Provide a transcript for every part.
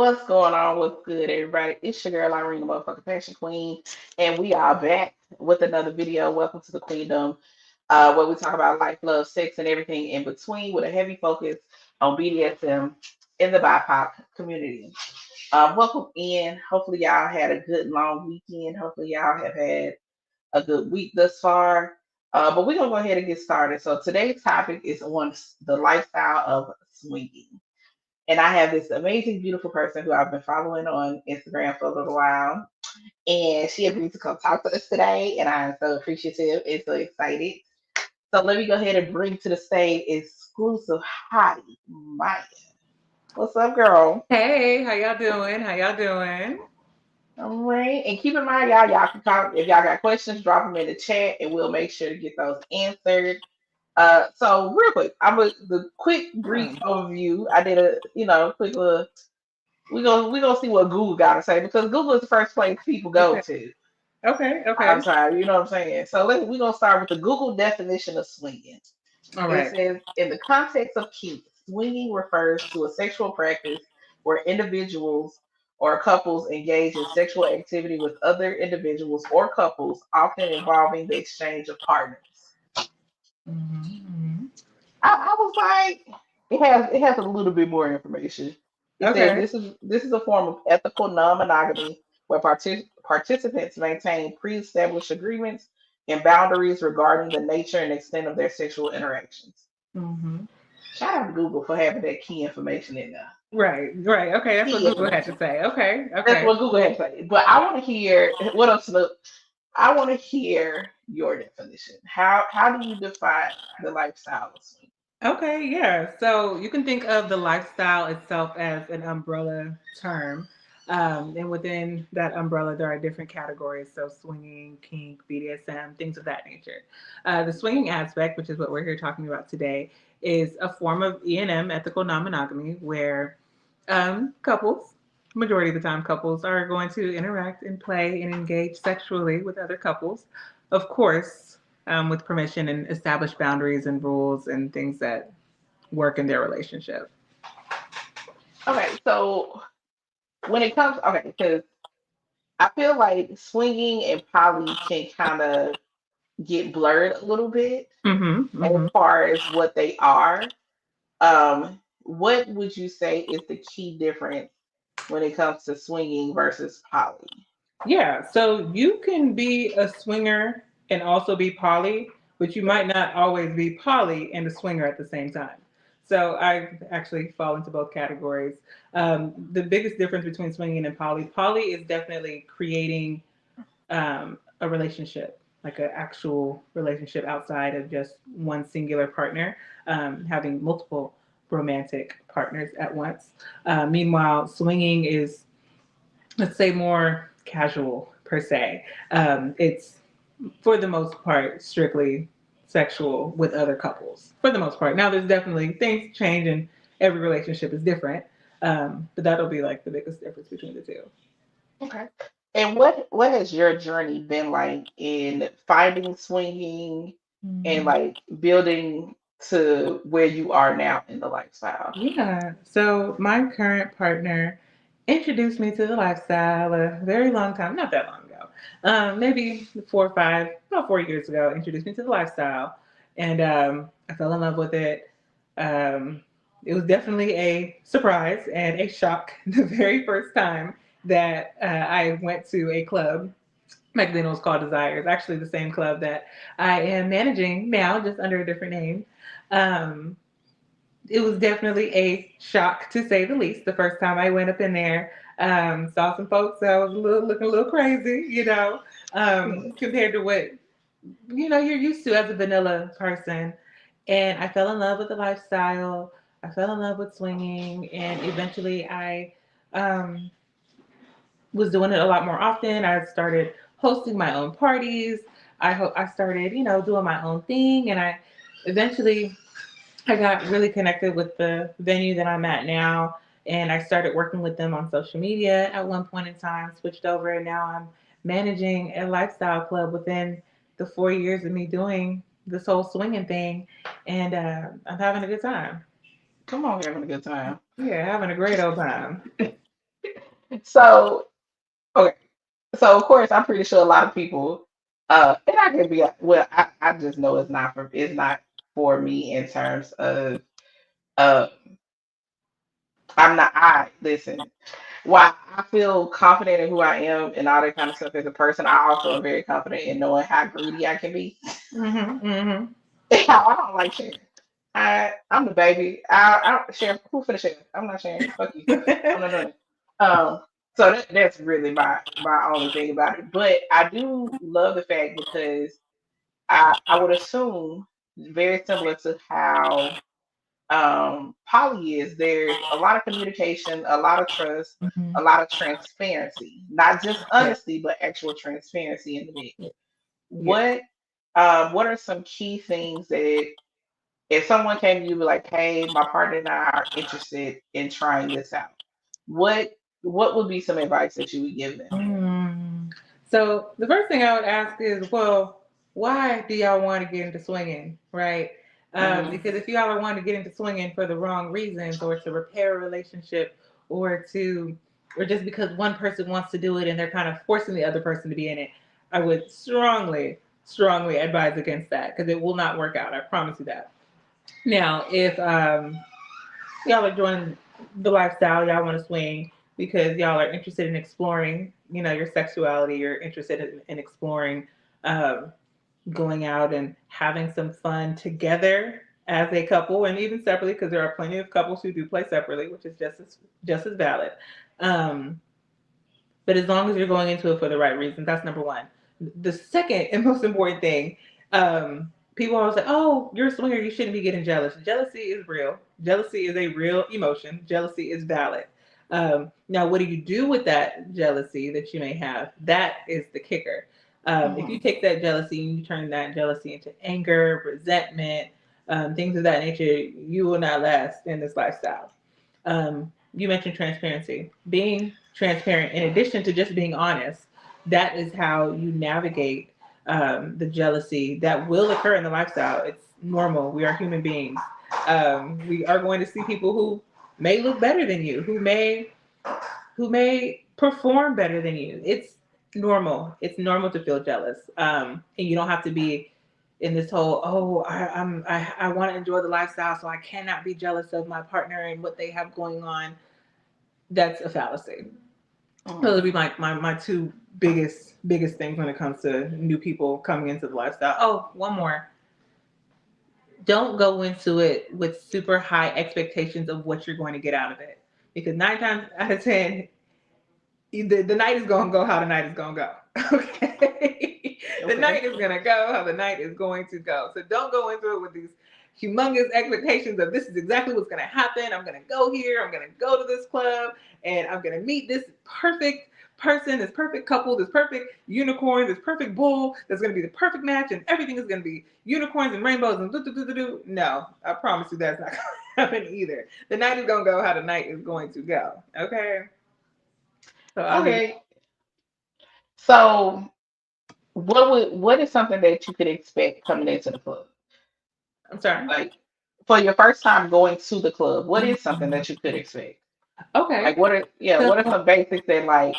What's going on? What's good, everybody? It's your girl Irene, the motherfucking Passion Queen, and we are back with another video. Welcome to the Queendomme, where we talk about life, love, sex, and everything in between, with a heavy focus on BDSM in the BIPOC community. Welcome in. Hopefully, y'all had a good long weekend. Hopefully, y'all have had a good week thus far. But we're gonna go ahead and get started. So today's topic is on the lifestyle of swinging. And I have this amazing, beautiful person who I've been following on Instagram for a little while. And she agreed to come talk to us today. And I'm so appreciative and so excited. So let me go ahead and bring to the stage exclusive hottie, Maya. What's up, girl? Hey, how y'all doing? How y'all doing? All right. And keep in mind, y'all can call if y'all got questions, drop them in the chat and we'll make sure to get those answered. So real quick, the quick brief Yeah. overview. I did a quick little. We gonna see what Google got to say because Google is the first place people go Okay. to. Okay. I'm Okay. sorry, you know what I'm saying. So we're gonna start with the Google definition of swinging. All It right. says in the context of kink, swinging refers to a sexual practice where individuals or couples engage in sexual activity with other individuals or couples, often involving the exchange of partners. Mm-hmm. I was like, it has a little bit more information. It says Okay. this is a form of ethical non-monogamy where participants maintain pre-established agreements and boundaries regarding the nature and extent of their sexual interactions. Mm-hmm. Shout out to Google for having that key information in there. Right. Right. Okay. That's what Key Google had to information. say. Okay. That's Okay. what Google had to say. But I want to hear what else. Look, I want to hear your definition. How do you define the lifestyle of swing? Okay. Yeah. So you can think of the lifestyle itself as an umbrella term. And within that umbrella, there are different categories. So swinging, kink, BDSM, things of that nature. The swinging aspect, which is what we're here talking about today, is a form of E&M, ethical non-monogamy, where couples, majority of the time, couples are going to interact and play and engage sexually with other couples, of course, with permission and established boundaries and rules and things that work in their relationship. Okay, so when it comes, okay, because I feel like swinging and poly can kind of get blurred a little bit Mm-hmm. as Mm-hmm. far as what they are. What would you say is the key difference when it comes to swinging versus poly? Yeah, so you can be a swinger and also be poly, but you might not always be poly and a swinger at the same time. So I actually fall into both categories. The biggest difference between swinging and poly is definitely creating a relationship, like an actual relationship outside of just one singular partner, having multiple romantic partners at once. Meanwhile, swinging is, let's say, more casual per se. It's for the most part strictly sexual with other couples for the most part. Now, there's definitely things change and every relationship is different, but that'll be like the biggest difference between the two. Okay. And what has your journey been like in finding swinging and Mm. like building to where you are now in the lifestyle? Yeah. So my current partner introduced me to the lifestyle a very long time, not that long ago. Maybe 4 or 5, about 4 years ago, introduced me to the lifestyle. And I fell in love with it. Um, it was definitely a surprise and a shock the very first time that I went to a club. Back then it was called Desires, actually the same club that I am managing now, just under a different name. Um, it was definitely a shock to say the least. The first time I went up in there, saw some folks that was looking a little crazy, compared to what you're used to as a vanilla person. And I fell in love with the lifestyle. I fell in love with swinging, and eventually I um, was doing it a lot more often. I started hosting my own parties. I started, doing my own thing, and I got really connected with the venue that I'm at now, and I started working with them on social media at one point in time, switched over, and now I'm managing a lifestyle club within the 4 years of me doing this whole swinging thing, and I'm having a good time. Come on, having a good time. Yeah, having a great old time. So okay. So of course, I'm pretty sure a lot of people, and I can be well. I just know it's not for me in terms of uh, I'm not. I listen. While I feel confident in who I am and all that kind of stuff as a person, I also am very confident in knowing how greedy I can be. Mm-hmm. Mm-hmm. I don't like sharing. I'm the baby. I don't share. Who finna share? I'm not sharing. Fuck you. I'm not doing it. So that's really my only thing about it. But I do love the fact because I would assume very similar to how poly is. There's a lot of communication, a lot of trust, Mm-hmm. a lot of transparency. Not just Yeah. honesty, but actual transparency in the mix. Yeah. What are some key things that if someone came to you and be like, hey, my partner and I are interested in trying this out, what what would be some advice that you would give them? Mm. So the first thing I would ask is, well, why do y'all want to get into swinging, right? Hmm. Because if y'all are wanting to get into swinging for the wrong reasons, or to repair a relationship, or to, or just because one person wants to do it and they're kind of forcing the other person to be in it, I would strongly, strongly advise against that because it will not work out. I promise you that. Now, if y'all are joining the lifestyle, y'all want to swing because y'all are interested in exploring, your sexuality, you're interested in exploring, um, going out and having some fun together as a couple and even separately because there are plenty of couples who do play separately, which is just as valid. Um, but as long as you're going into it for the right reasons, that's number one. The second and most important thing, people always say, "Oh, you're a swinger. You shouldn't be getting jealous." Jealousy is real. Jealousy is a real emotion. Jealousy is valid. Now, what do you do with that jealousy that you may have? That is the kicker. If you Hmm. take that jealousy and you turn that jealousy into anger, resentment, things of that nature, you will not last in this lifestyle. You mentioned transparency. Being transparent, in addition to just being honest, that is how you navigate the jealousy that will occur in the lifestyle. It's normal. We are human beings. We are going to see people who may look better than you, who may perform better than you. It's normal. It's normal to feel jealous, and you don't have to be in this whole I want to enjoy the lifestyle, so I cannot be jealous of my partner and what they have going on. That's a fallacy. Those Hmm. would be my two biggest things when it comes to new people coming into the lifestyle. Oh, one more. Don't go into it with super high expectations of what you're going to get out of it. Because 9 times out of 10, the night is going to go how the night is going to go. Okay. The Okay. night is going to go how the night is going to go. So don't go into it with these humongous expectations of this is exactly what's going to happen. I'm going to go here. I'm going to go to this club and I'm going to meet this perfect person, this perfect couple, this perfect unicorn, this perfect bull that's going to be the perfect match and everything is going to be unicorns and rainbows and do, do, do, do, do. No, I promise you that's not going to happen either. The night is going to go how the night is going to go. Okay. So I'll leave it. Okay. So what is something that you could expect coming into the club? I'm sorry. Like for your first time going to the club, what is something that you could expect? Okay. Like So what are some basics that like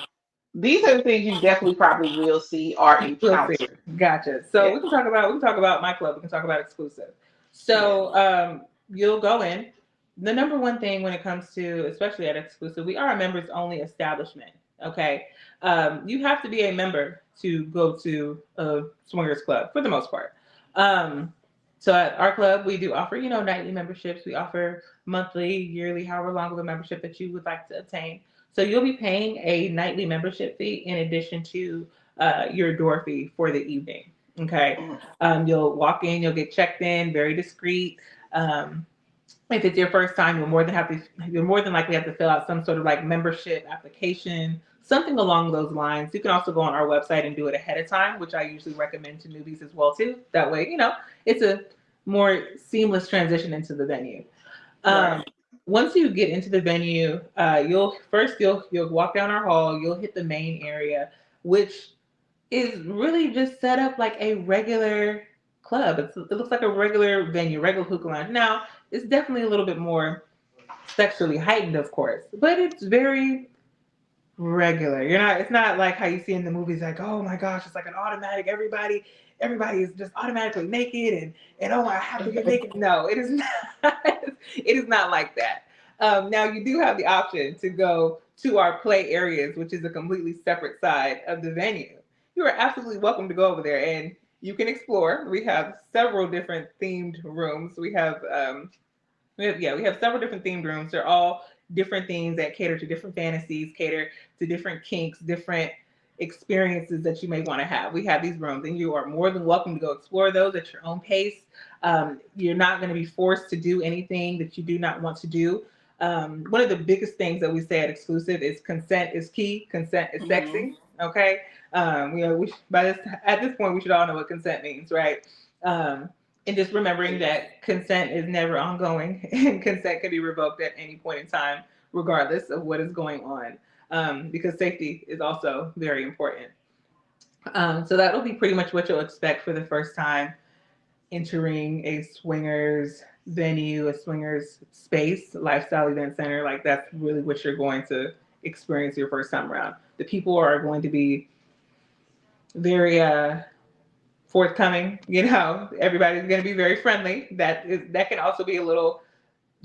these are the things you definitely probably will see or we'll see. encounter. Gotcha. So Yeah. we can talk about my club. We can talk about exclusive. Yeah. So you'll go in. The number one thing when it comes to, especially at exclusive, we are a members only establishment. Okay. You have to be a member to go to a swingers club for the most part. Um, so at our club, we do offer, nightly memberships. We offer monthly, yearly, however long of a membership that you would like to obtain. So you'll be paying a nightly membership fee in addition to your door fee for the evening. Okay. Mhm. You'll walk in, you'll get checked in, very discreet. Um, if it's your first time, you're more than likely have to fill out some sort of like membership application, something along those lines. You can also go on our website and do it ahead of time, which I usually recommend to newbies as well too. That way, it's a more seamless transition into the venue. Um, Right. once you get into the venue, you'll walk down our hall. You'll hit the main area, which is really just set up like a regular club. It looks like a regular venue, regular hookah lounge. Now, it's definitely a little bit more sexually heightened, of course, but it's very regular. You're not. It's not like how you see in the movies, like, oh my gosh, it's like an automatic. Everybody is just automatically naked, and oh, I have to get naked. No, it is not. It is not like that. Now you do have the option to go to our play areas, which is a completely separate side of the venue. You are absolutely welcome to go over there and you can explore. We have several different themed rooms. We have several different themed rooms. They're all different themes that cater to different fantasies, cater to different kinks, different experiences that you may want to have. We have these rooms, and you are more than welcome to go explore those at your own pace. You're not going to be forced to do anything that you do not want to do. One of the biggest things that we say at Exclusive is consent is key. Consent is Hmm. sexy. Okay. At this point we should all know what consent means, right? Um, and just remembering Yes. that consent is never ongoing and consent can be revoked at any point in time, regardless of what is going on, because safety is also very important. So that'll be pretty much what you'll expect for the first time entering a swingers venue, a swingers space, lifestyle event center. Like that's really what you're going to experience your first time around. The people are going to be very forthcoming. Everybody's going to be very friendly. That can also be a little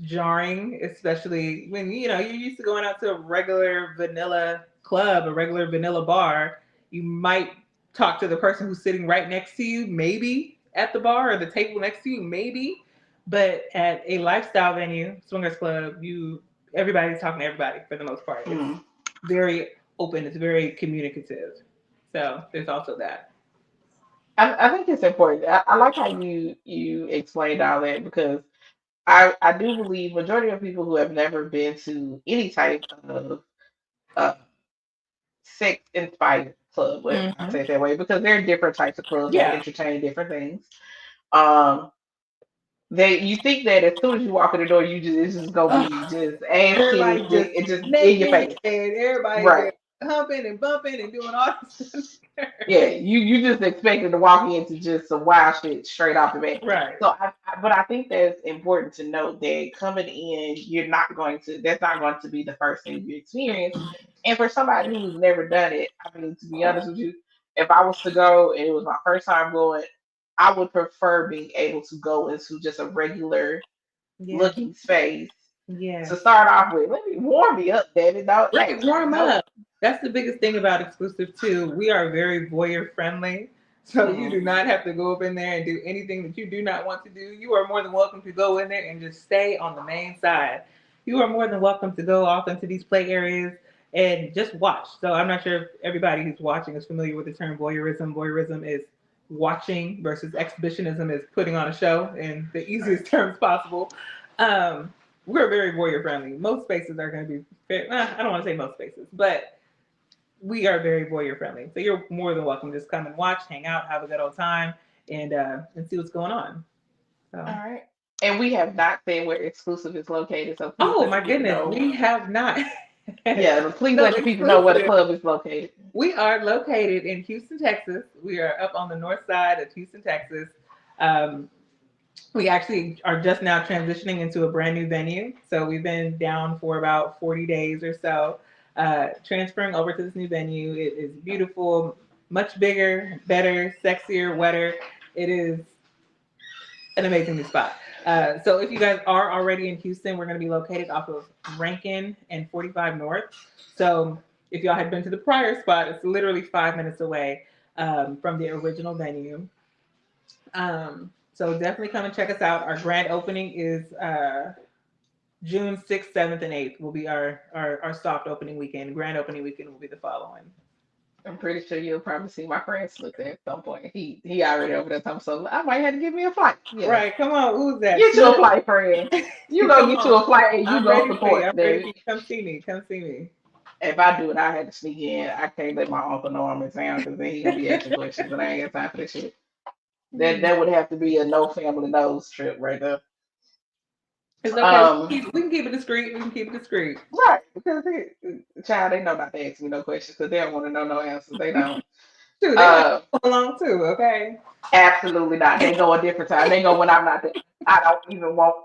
jarring, especially when you're used to going out to a regular vanilla club, a regular vanilla bar. You might talk to the person who's sitting right next to you, maybe at the bar or the table next to you, maybe. But at a lifestyle venue, swingers club, you everybody's talking to everybody for the most part. It's Mm. very open. It's very communicative. So there's also that. I think it's important. I like how you explained all that because I do believe majority of people who have never been to any type of uh, sex inspired club, what I Hmm. say it that way, because there are different types of clubs that Yeah, entertain different things. Um, they you think that as soon as you walk in the door, it's just gonna oh, be just ass everybody's just titties, and just in your naked face, and everybody's right? just humping and bumping and doing all this stuff. Yeah, you just expected to walk into just some wild shit straight off the bat. Right. So but I think that's important to note that coming in, that's not going to be the first thing you experience. And for somebody who's never done it, I mean, to be honest with you, if I was to go and it was my first time going, I would prefer being able to go into just a regular Yeah. looking space to Yes. start off with. Let me warm me up, David. Don't, Right, hey, warm no. up. That's the biggest thing about exclusive too. We are very voyeur friendly. So you Mm-mm, do not have to go up in there and do anything that you do not want to do. You are more than welcome to go in there and just stay on the main side. You are more than welcome to go off into these play areas and just watch. So I'm not sure if everybody who's watching is familiar with the term voyeurism. Voyeurism is watching versus exhibitionism is putting on a show in the easiest terms possible. Um, we're very voyeur friendly. Most spaces are going to be I don't want to say most spaces, but we are very voyeur friendly. So you're more than welcome to just come and watch, hang out, have a good old time, and see what's going on. all So, right. And we have not said where exclusive is located, so please oh let the my people goodness, know. we have not. Yeah, please So let the people know where the exclusive. club is located. We are located in Houston, Texas. We are up on the north side of Houston, Texas. Um, we actually are just now transitioning into a brand new venue. So we've been down for about 40 days or so, transferring over to this new venue. It is beautiful, much bigger, better, sexier, wetter. It is an amazing new spot. So if you guys are already in Houston, we're going to be located off of Rankin and 45 North. So if y'all had been to the prior spot, it's literally 5 minutes away from the original venue. So definitely come and check us out. Our grand opening is June 6th, 7th, and 8th will be our soft opening weekend. Grand opening weekend will be the following. I'm pretty sure you'll probably see my friend Slick there at some point. He already over there talking, so I might have to give me a flight. Yes. Right, come on, who's that? Get you a Slick? flight, friend. You go Come get you on. a flight and you I'm go ready for you. support, I'm ready for David. you. Come see me. Come see me. If I do it, I had to sneak in. I can't let my uncle know I'm in town because then he gonna be asking questions and I ain't got time for this shit. That would have to be a no family knows trip right there. It's okay. Um, We can keep it discreet. We can keep it discreet. right, because child, they know not to ask me no questions because they don't want to know no answers. They don't. Too. They might Uh, go along too. Okay. Absolutely not. They go a different time. They go when I'm not there. I don't even want.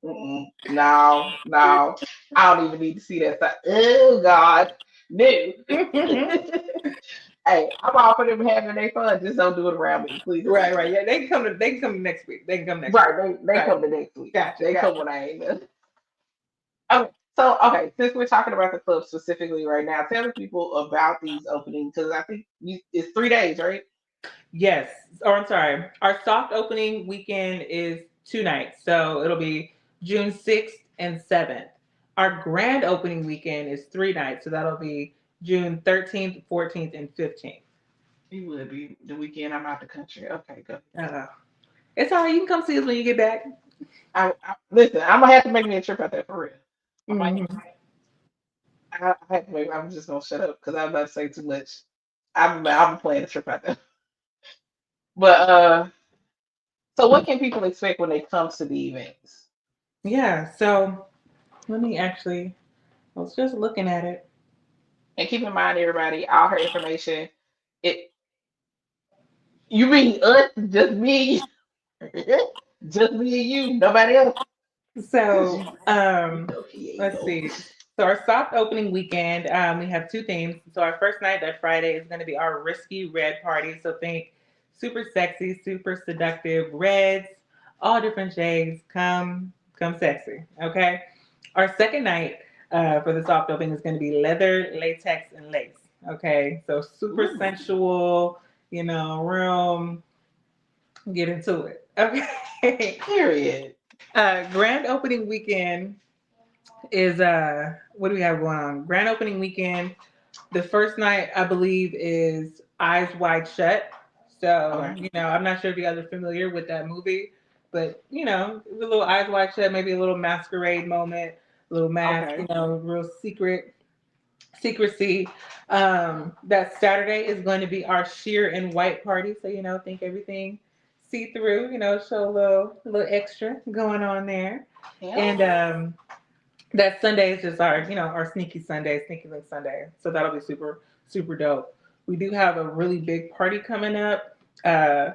Mm-mm. No, no. I don't even need to see that side. Oh God. No. Hey, I'm all for them having their fun. Just don't do it around me, please and Right, thank right. you. Yeah, they can come to next week. They can come next week. Right, they Right. come the next week. Gotcha, They come gotcha. when I ain't there. Okay, so okay, since we're talking about the club specifically right now, tell the people about these openings because I think it's 3 days, right? Yes. Or I'm sorry. Our soft opening weekend is 2 nights. So it'll be June 6th and 7th. Our grand opening weekend is 3 nights. So that'll be June 13th, 14th, and 15th. It would be the weekend I'm out the country. Okay, go. Uh, it's all right. You can come see us when you get back. Listen. I'm gonna have to make me a trip out there for real. I might. Hmm. I have to make. I'm just gonna shut up because I'm not saying too much. I'm planning a trip out there. But so what can people expect when they come to the events? Yeah. So let me actually, I was just looking at it. And keep in mind, everybody, all her information. It you mean us? Just me? Just me and you? Nobody else? Cause So, you know she ain't let's know. see. So our soft opening weekend, we have two themes. So our first night, that Friday, is going to be our risky red party. So think super sexy, super seductive reds, all different shades. Come sexy. Okay. Our second night for the soft opening is going to be leather, latex, and lace. Okay. So super Ooh, sensual. Real. Get into it. Okay. period. Grand opening weekend is what do we have going on? Grand opening weekend. The first night I believe is Eyes Wide Shut. So, Okay. I'm not sure if you guys are familiar with that movie, but a little Eyes Wide Shut, maybe a little masquerade moment, a little mask, Okay. real secrecy. That Saturday is going to be our sheer and white party. So, think everything see through, show a little extra going on there. Yeah. And that Sunday is just our sneaky Sunday, sneaky link Sunday. So that'll be super, super dope. We do have a really big party coming up. Uh,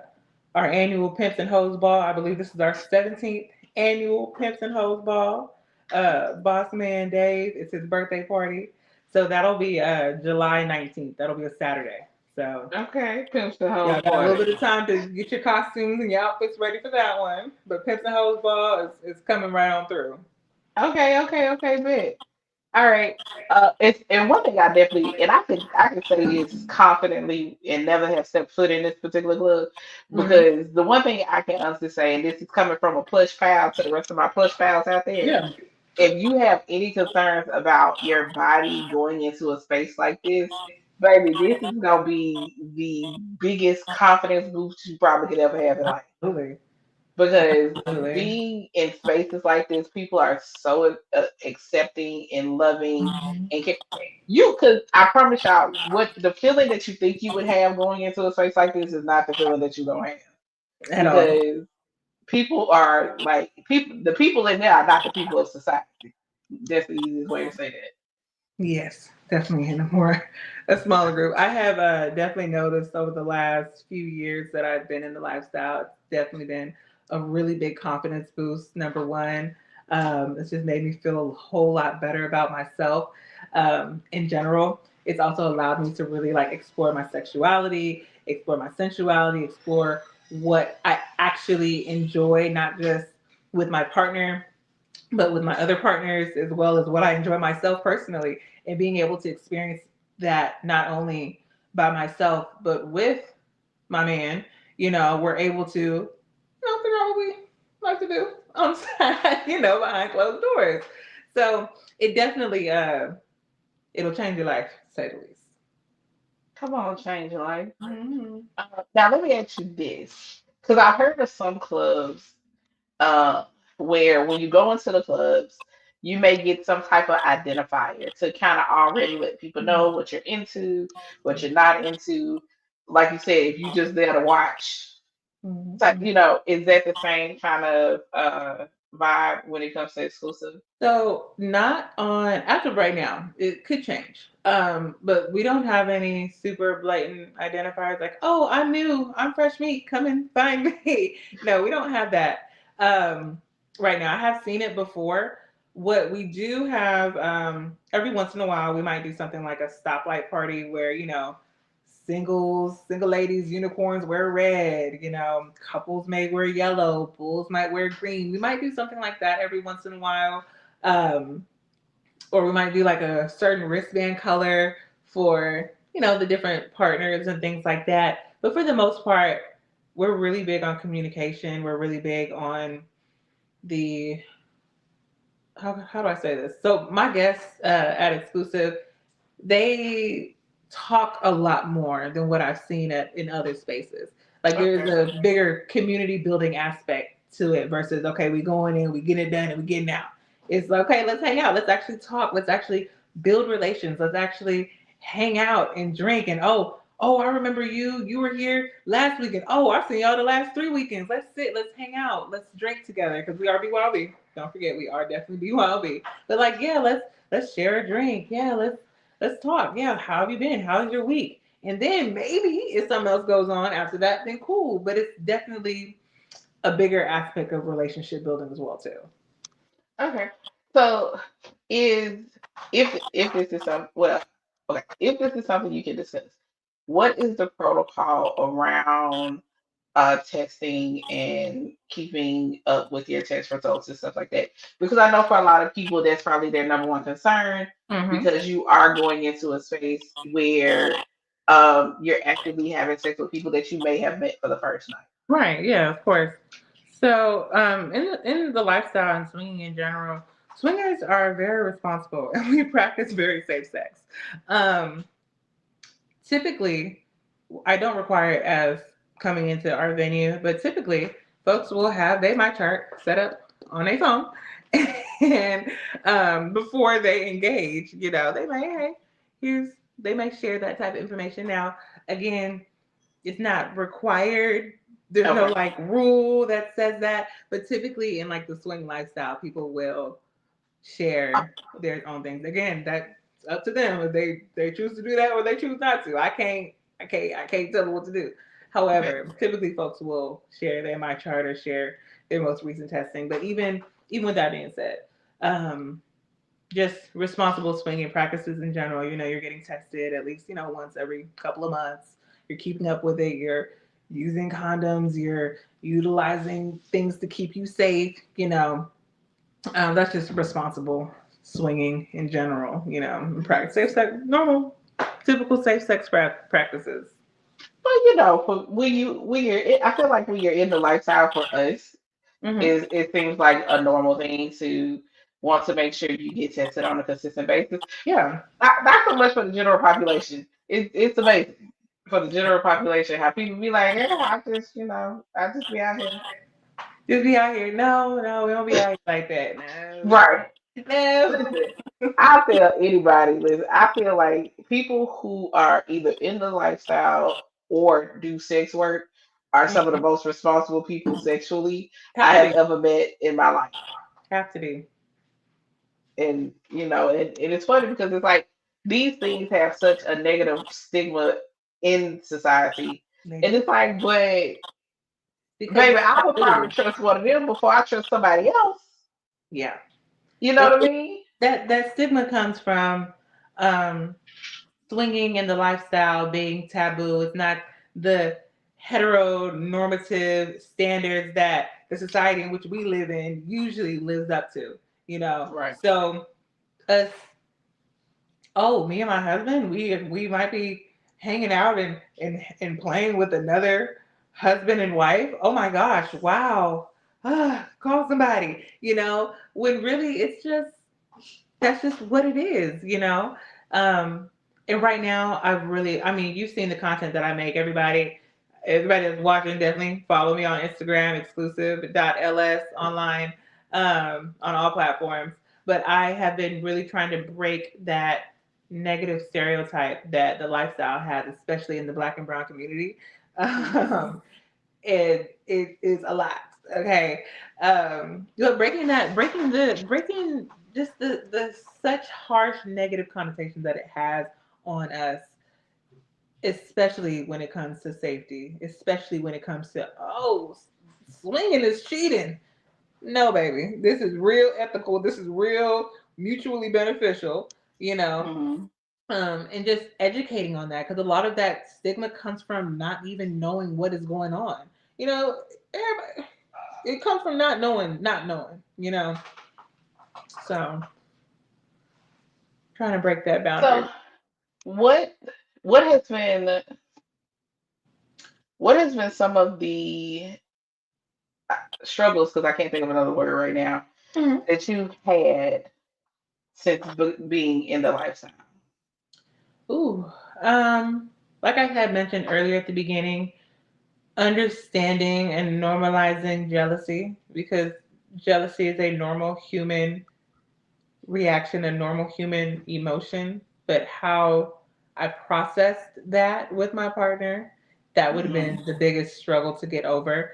our annual Pimps and Hoes Ball. I believe this is our 17th annual Pimps and Hoes Ball. Boss Man Dave, it's his birthday party. So that'll be July 19th. That'll be a Saturday. So Okay. Pimps the whole y'all got a little party. bit of time to get your costumes and your outfits ready for that one. But Pimps and Hoes Ball is coming right on through. Okay. Okay. Okay. Bet. All right. It's and one thing I definitely and I can say this confidently and never have stepped foot in this particular club Hmm. because the one thing I can honestly say, and this is coming from a plush pal to the rest of my plush pals out there, Yeah. if you have any concerns about your body going into a space like this, baby, this is gonna be the biggest confidence boost you probably could ever have in life Absolutely. because Absolutely. being in spaces like this, people are so accepting and loving, Mhm. and you could. I promise y'all, what the feeling that you think you would have going into a space like this is not the feeling that you're gonna have At all. because people are like people. The people in there are not the people of society. That's the easiest way to say that. Yes, definitely in a more a smaller group. I have definitely noticed over the last few years that I've been in the lifestyle. It's definitely been a really big confidence boost. Number one, it's just made me feel a whole lot better about myself in general. It's also allowed me to really like explore my sexuality, explore my sensuality, explore what I actually enjoy, not just with my partner but with my other partners as well as what I enjoy myself personally and being able to experience that not only by myself but with my man, we're able to, figure out what we like to do on the side, behind closed doors. So it definitely it'll change your life, to say the least. Come on, change your life. Mm-hmm. Now let me ask you this, because I've heard of some clubs uh, where when you go into the clubs, you may get some type of identifier to kind of already let people know what you're into, what you're not into. Like you said, if you just there to watch, so, Mm-hmm. is that the same kind of vibe when it comes to exclusive? So not on as of right now. It could change. But we don't have any super blatant identifiers like, oh, I'm new, I'm fresh meat, come and find me. No, we don't have that right now. I have seen it before what we do have, every once in a while, we might do something like a stoplight party where, single ladies, unicorns wear red, couples may wear yellow, bulls might wear green. We might do something like that every once in a while. Um, or we might do like a certain wristband color for, the different partners and things like that. But for the most part, we're really big on communication. We're really big on the how do I say this? So my guests at Exclusive, they talk a lot more than what I've seen in other spaces. Like there's Okay. a bigger community building aspect to it versus okay, we going in, we get it done, and we getting out. It's like okay, let's hang out, let's actually talk, let's actually build relations, let's actually hang out and drink. And oh, I remember you were here last weekend. Oh, I've seen y'all the last 3 weekends. Let's sit, let's hang out, let's drink together because we are BYOB. Don't forget, we are definitely BYOB. But like, yeah, let's share a drink. Yeah, let's talk. Yeah, how have you been? How's your week? And then maybe if something else goes on after that, then cool. But it's definitely a bigger aspect of relationship building as well too. Okay. So is if this is some well, okay, if this is something you can discuss, what is the protocol around texting and keeping up with your test results and stuff like that? Because I know for a lot of people that's probably their number one concern Mm-hmm. because you are going into a space where you're actively having sex with people that you may have met for the first night. Right. Yeah. Of course. So, in the lifestyle and swinging in general, swingers are very responsible, and we practice very safe sex. Um, Typically, I don't require it as coming into our venue, but typically, folks will have they my chart set up on a phone, and before they engage, they may here's they may share that type of information. Now, again, it's not required. There's no Okay. like rule that says that, but typically in like the swing lifestyle, people will share their own things. Again, that's up to them if they choose to do that or they choose not to. I can't tell them what to do. Okay. However, typically folks will share their my chart or share their most recent testing. But even with that being said, um, just responsible swinging practices in general. You're getting tested at least once every couple of months. You're keeping up with it. You're using condoms. You're utilizing things to keep you safe. That's just responsible swinging in general. Practice safe sex, normal, typical safe sex practices. Well, for when you're, I feel like when you're in the lifestyle for us, Hmm. is it seems like a normal thing to want to make sure you get tested on a consistent basis. Yeah, Not so much for the general population. It's amazing for the general population how people be like, yeah, I just be out here. just be out here. No, no, we don't be out here like that. No, Right. no. Listen, I tell anybody, listen, I feel like people who are either in the lifestyle or do sex work are some of the Mhm. most responsible people sexually Have I to have be. ever met in my life. Have to be. And and it's funny because it's like these things have such a negative stigma in society. They And do it's like, but baby, because it's I would probably taboo. trust one of them before I trust somebody else. Yeah, You know it, what I it, mean? that stigma comes from um, swinging and the lifestyle being taboo. It's not the heteronormative standards that the society in which we live in usually lives up to. Right. So us, oh, me and my husband, we might be hanging out and playing with another husband and wife. Oh my gosh, wow. Call somebody, when really it's just that's just what it is. Um, and right now, I mean, you've seen the content that I make. Everybody that's watching, definitely follow me on Instagram, exclusive.ls online, on all platforms. But I have been really trying to break that negative stereotype that the lifestyle has, especially in the Black and Brown community. Hmm. Um, and it is a lot. Okay, breaking just the such harsh negative connotations that it has on us, especially when it comes to safety, especially when it comes to swinging is cheating. No, baby, this is real ethical. This is real mutually beneficial. You know, Mm-hmm. and just educating on that because a lot of that stigma comes from not even knowing what is going on. You know, everybody, it comes from not knowing. You know, so trying to break that So boundary. what what has been what has been some of the struggles, because I can't think of another word right now, Mhm. that you've had since being in the lifestyle? Ooh, um, like I had mentioned earlier at the beginning, understanding and normalizing jealousy because jealousy is a normal human reaction, a normal human emotion, but how I processed that with my partner, that would have Mm-hmm. been the biggest struggle to get over.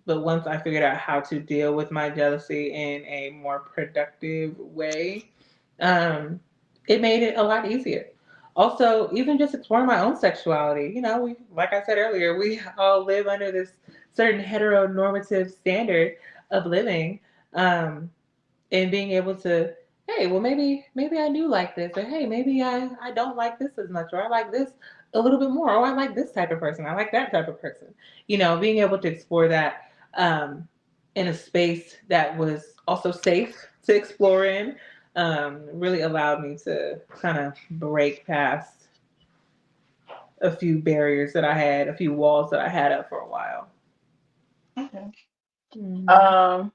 But once I figured out how to deal with my jealousy in a more productive way, um, it made it a lot easier. Also, even just exploring my own sexuality, you know, we, like I said earlier, we all live under this certain heteronormative standard of living. Um, and being able to, hey, well, maybe I do like this, or hey, maybe I don't like this as much, or I like this a little bit more, or I like this type of person, I like that type of person. You know, being able to explore that in a space that was also safe to explore in really allowed me to kind of break past a few barriers that I had, a few walls that I had up for a while. Okay. Mm-hmm. Um,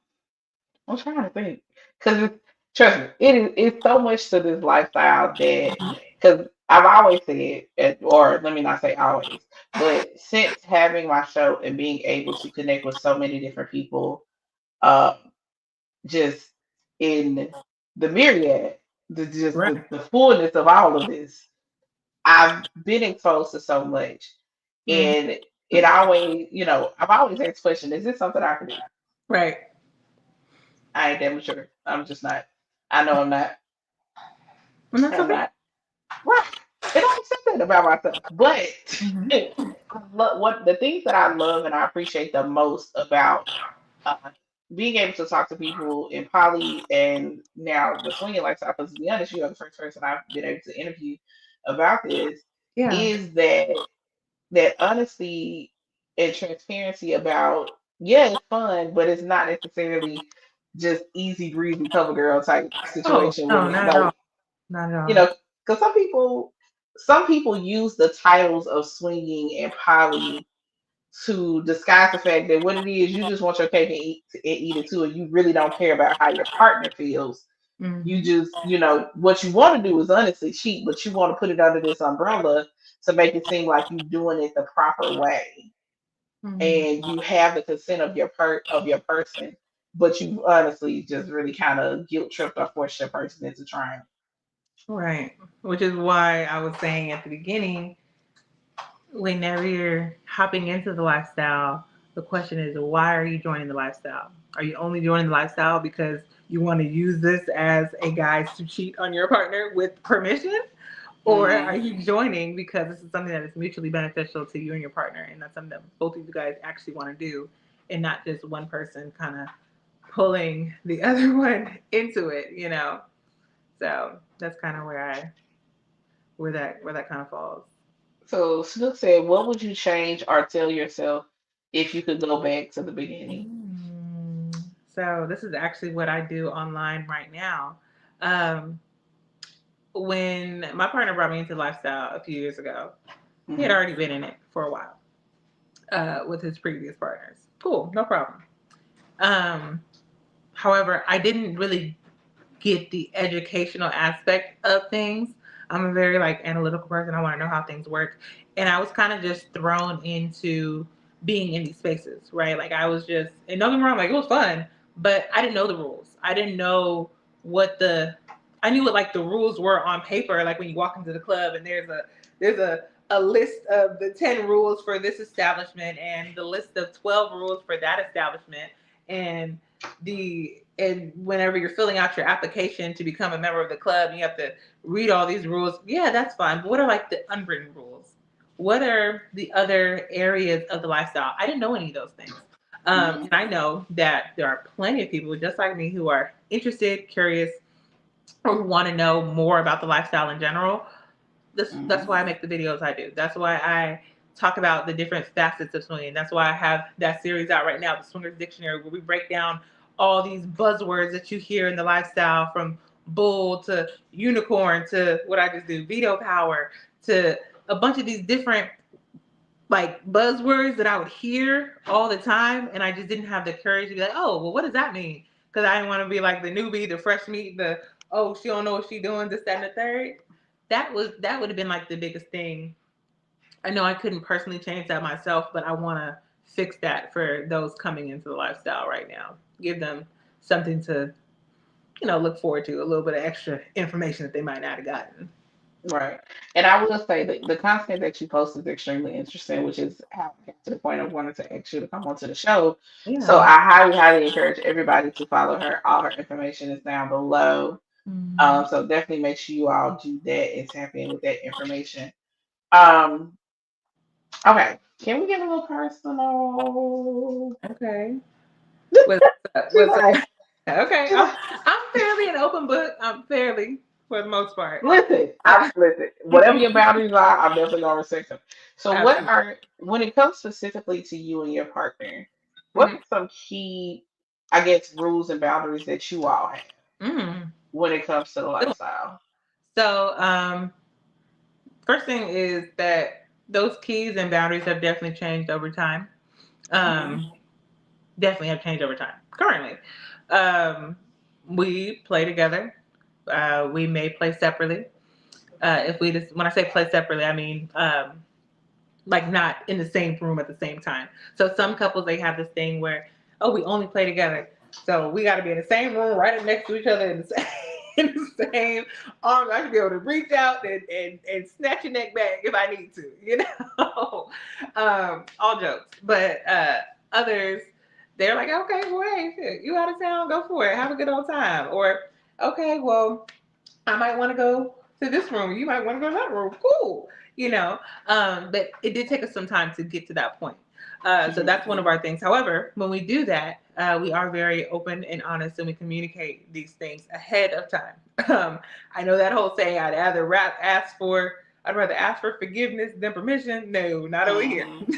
I'm trying to think, because trust me, it's so much to this lifestyle that, because I've always said, or let me not say always, but since having my show and being able to connect with so many different people, uh, just in the myriad, Right. the fullness of all of this, I've been exposed to so much, Mm-hmm. and it always, I've always asked the question: is this something I can do? Right. I ain't damn sure. I'm just not. I know I'm not. And that's I'm okay. not. Right. And I accept that about myself. But Mm-hmm. what the things that I love and I appreciate the most about uh, being able to talk to people in poly and now the swinging lifestyle, because to be honest, you are the first person I've been able to interview about this, Yeah. is that honesty and transparency about, yeah, it's fun, but it's not necessarily just easy breezy cover girl type Oh, situation no, with not at no, all. Not at you all. know, because some people use the titles of swinging and poly to disguise the fact that what it is, you just want your cake and eat it too, and you really don't care about how your partner feels. You Mm-hmm. just, what you want to do is honestly cheat, but you want to put it under this umbrella to make it seem like you're doing it the proper way, Mm-hmm. and you have the consent of your person, but you honestly just really kind of guilt tripped or forced your person into trying. Right. Which is why I was saying at the beginning, whenever you're hopping into the lifestyle, the question is, why are you joining the lifestyle? Are you only joining the lifestyle because you want to use this as a guise to cheat on your partner with permission? Or are Hmm. you joining because this is something that is mutually beneficial to you and your partner, and that's something that both of you guys actually want to do, and not just one person kind of pulling the other one into it, you know? So that's kind of where that kind of falls. So Snook said, "What would you change or tell yourself if you could go back to the beginning?" Mm. So this is actually what I do online right now. Um, when my partner brought me into lifestyle a few years ago, he had Hmm. already been in it for a while with his previous partners. Cool, no problem. Um, However, I didn't really get the educational aspect of things. I'm a very like analytical person. I want to know how things work. And I was kind of just thrown into being in these spaces, right? Like I was just, and don't get me wrong, like it was fun, but I didn't know the rules. I didn't know what the, I knew what like the rules were on paper. Like when you walk into the club and there's a list of the 10 rules for this establishment and the list of 12 rules for that establishment. And whenever you're filling out your application to become a member of the club, you have to read all these rules. Yeah, that's fine. But what are like the unwritten rules? What are the other areas of the lifestyle? I didn't know any of those things. Mhm. And I know that there are plenty of people just like me who are interested, curious, or who want to know more about the lifestyle in general. That's Mhm. why I make the videos I do. That's why I talk about the different facets of swinging. That's why I have that series out right now, the Swingers Dictionary, where we break down all these buzzwords that you hear in the lifestyle, from bull to unicorn to what I just do, veto power, to a bunch of these different like buzzwords that I would hear all the time, and I just didn't have the courage to be like, oh, well, what does that mean? Because I didn't want to be like the newbie, the fresh meat, the oh, she don't know what she doing, this, that, and the third. That would have been like the biggest thing. I know I couldn't personally change that myself, but I want to fix that for those coming into the lifestyle right now. Give them something to look forward to, a little bit of extra information that they might not have gotten. Right. And I will say that the content that you post is extremely interesting, which is how I got to the point of wanting to ask you to come onto the show. So Yeah. I highly, highly encourage everybody to follow her. All her information is down below. Mm, So definitely make sure you all do that and tap in with that information. Um, okay. Can we get a little personal? okay. What's up? She's What's up? like, Okay, she's like, I'm fairly an open book. I'm fairly for the most part. listen, listen. Whatever your boundaries are, I'm definitely gonna respect them. So, what Absolutely. are when it comes specifically to you and your partner? What Mhm. are some key, I guess, rules and boundaries that you all have Mm. when it comes to the lifestyle? So, first thing is that those keys and boundaries have definitely changed over time. Hmm. Um, Definitely have changed over time. Currently, um, we play together. We may play separately. If we just when I say play separately, I mean like not in the same room at the same time. So some couples they have this thing where oh we only play together, so we got to be in the same room right up next to each other in the same in the same arms. I should be able to reach out and snatch your neck back if I need to, you know. All jokes, but others they're like okay, well hey, shit, you out of town, go for it, have a good old time, or okay, well I might want to go to this room. You might want to go to that room. Cool. But it did take us some time to get to that point. So that's one of our things. However, when we do that, we are very open and honest and we communicate these things ahead of time. I know that whole saying, I'd rather ask for forgiveness than permission. No, not over here. Hmm.